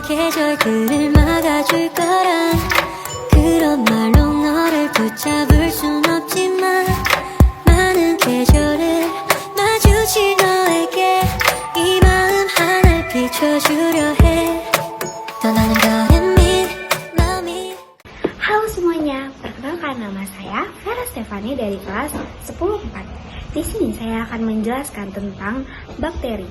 계절들을 막아줄 거란 그런 말로 너를 붙잡을 순 없지만 많은 계절을 마주친 너에게 이 마음 하나 비춰주려 해 떠나는 거는 마음이. Halo semuanya, perkenalkan nama saya Vera Stefani dari kelas 10-4. Di sini saya akan menjelaskan tentang bakteri.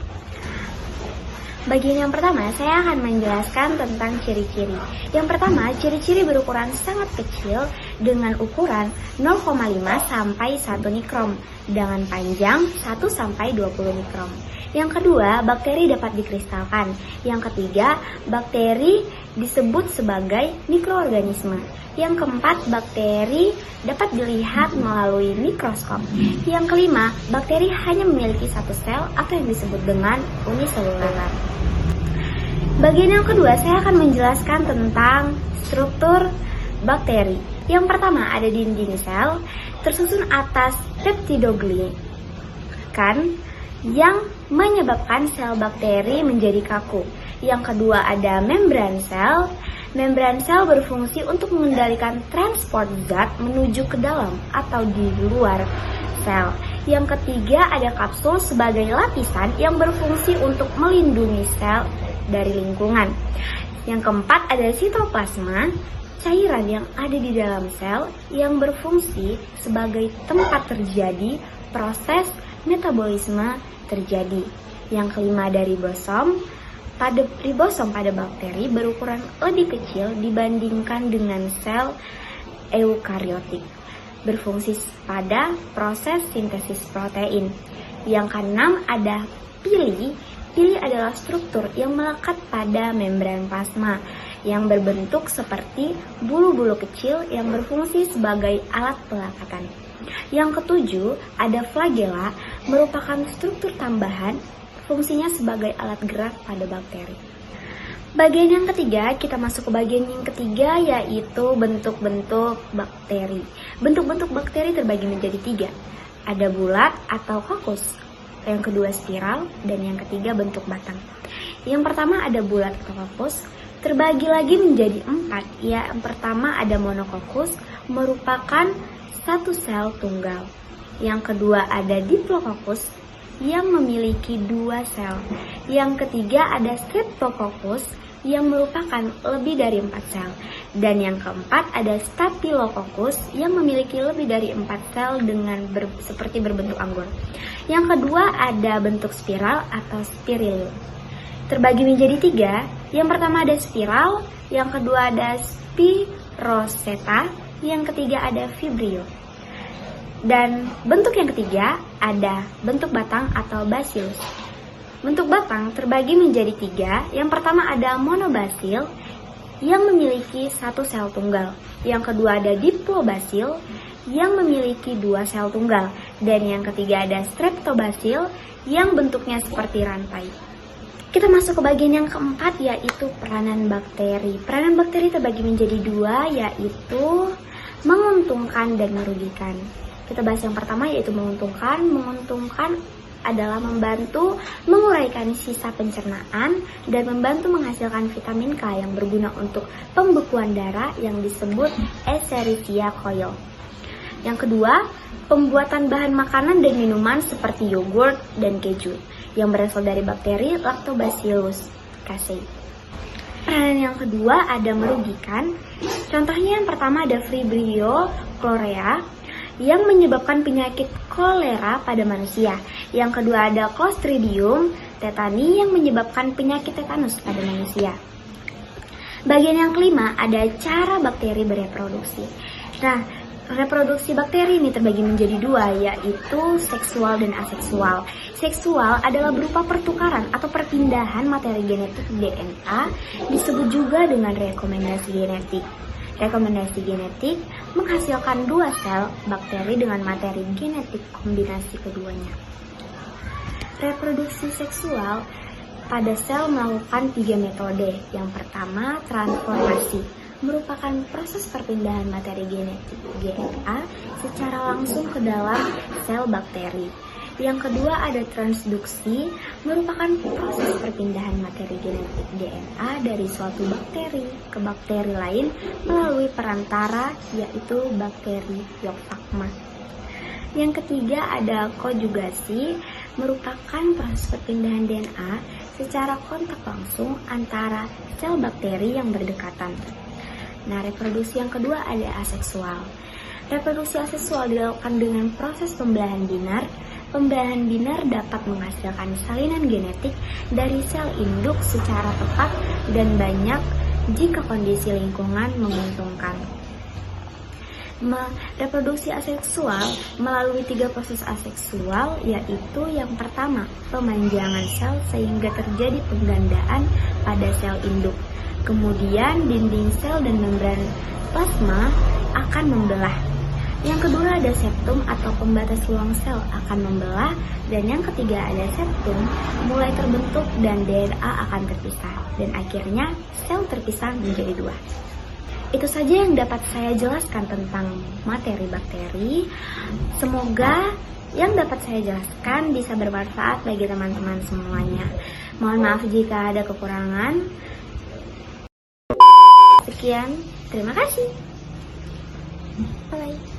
Bagian yang pertama, saya akan menjelaskan tentang ciri-ciri. Yang pertama, ciri-ciri berukuran sangat kecil dengan ukuran 0,5 sampai 1 mikron dengan panjang 1 sampai 20 mikron. Yang kedua, bakteri dapat dikristalkan. Yang ketiga, bakteri disebut sebagai mikroorganisme. Yang keempat, bakteri dapat dilihat melalui mikroskop. Yang kelima, bakteri hanya memiliki satu sel atau yang disebut dengan uniseluler. Bagian yang kedua, saya akan menjelaskan tentang struktur bakteri. Yang pertama, ada dinding sel, tersusun atas peptidoglikan yang menyebabkan sel bakteri menjadi kaku. Yang kedua, ada membran sel. Membran sel berfungsi untuk mengendalikan transport zat menuju ke dalam atau di luar sel. Yang ketiga, ada kapsul sebagai lapisan yang berfungsi untuk melindungi sel dari lingkungan. Yang keempat, ada sitoplasma, cairan yang ada di dalam sel yang berfungsi sebagai tempat terjadi proses metabolisme terjadi. Yang kelima, ada ribosom. Ribosom pada bakteri berukuran lebih kecil dibandingkan dengan sel eukariotik, berfungsi pada proses sintesis protein. Yang keenam, ada pili. Pili adalah struktur yang melekat pada membran plasma yang berbentuk seperti bulu-bulu kecil yang berfungsi sebagai alat pelekatan. Yang ketujuh, ada flagella, merupakan struktur tambahan, fungsinya sebagai alat gerak pada bakteri. Bagian yang ketiga, kita masuk ke bagian yang ketiga, yaitu bentuk-bentuk bakteri. Bentuk-bentuk bakteri terbagi menjadi 3. Ada bulat atau kokus, yang kedua spiral, dan yang ketiga bentuk batang. Yang pertama ada bulat atau kokus, terbagi lagi menjadi 4. Yang pertama ada monokokus, merupakan satu sel tunggal. Yang kedua ada diplococcus yang memiliki 2 sel. Yang ketiga ada streptococcus yang merupakan lebih dari 4 sel. Dan yang keempat ada staphylococcus yang memiliki lebih dari 4 sel dengan seperti berbentuk anggur. Yang kedua ada bentuk spiral atau spirillum. Terbagi menjadi 3. Yang pertama ada spiral, yang kedua ada spiroseta, yang ketiga ada vibrio. Dan bentuk yang ketiga ada bentuk batang atau bacillus. Bentuk batang terbagi menjadi 3. Yang pertama ada monobasil yang memiliki 1 sel tunggal. Yang kedua ada diplobasil yang memiliki 2 sel tunggal. Dan yang ketiga ada streptobasil yang bentuknya seperti rantai. Kita masuk ke bagian yang keempat, yaitu peranan bakteri. Peranan bakteri terbagi menjadi 2, yaitu menguntungkan dan merugikan. Kita bahas yang pertama, yaitu menguntungkan. Menguntungkan adalah membantu menguraikan sisa pencernaan dan membantu menghasilkan vitamin K yang berguna untuk pembekuan darah yang disebut Escherichia coli. Yang kedua, pembuatan bahan makanan dan minuman seperti yogurt dan keju yang berasal dari bakteri Lactobacillus casei. Peranan yang kedua ada merugikan. Contohnya yang pertama ada Vibrio cholerae yang menyebabkan penyakit kolera pada manusia. Yang kedua ada Clostridium tetani yang menyebabkan penyakit tetanus pada manusia. Bagian yang kelima ada cara bakteri bereproduksi. Nah, reproduksi bakteri ini terbagi menjadi 2, yaitu seksual dan aseksual. Seksual adalah berupa pertukaran atau perpindahan materi genetik DNA, disebut juga dengan rekomendasi genetik. Rekomendasi genetik menghasilkan 2 sel bakteri dengan materi genetik kombinasi keduanya. Reproduksi seksual pada sel melakukan 3 metode. Yang pertama, transformasi, merupakan proses perpindahan materi genetik DNA secara langsung ke dalam sel bakteri. Yang kedua ada transduksi, merupakan proses perpindahan materi genetik DNA dari suatu bakteri ke bakteri lain melalui perantara, yaitu bakteri Yophthalma. Yang ketiga ada konjugasi, merupakan proses perpindahan DNA secara kontak langsung antara sel bakteri yang berdekatan. Nah, reproduksi yang kedua ada aseksual. Reproduksi aseksual dilakukan dengan proses pembelahan binar. Pembelahan binar dapat menghasilkan salinan genetik dari sel induk secara tepat dan banyak jika kondisi lingkungan menguntungkan. Reproduksi aseksual melalui 3 proses aseksual, yaitu yang pertama, pemanjangan sel sehingga terjadi penggandaan pada sel induk. Kemudian dinding sel dan membran plasma akan membelah. Yang kedua ada septum atau pembatas ruang sel akan membelah. Dan yang ketiga ada septum mulai terbentuk dan DNA akan terpisah. Dan akhirnya sel terpisah menjadi 2. Itu saja yang dapat saya jelaskan tentang materi bakteri. Semoga yang dapat saya jelaskan bisa bermanfaat bagi teman-teman semuanya. Mohon maaf jika ada kekurangan. Sekian, terima kasih. Bye.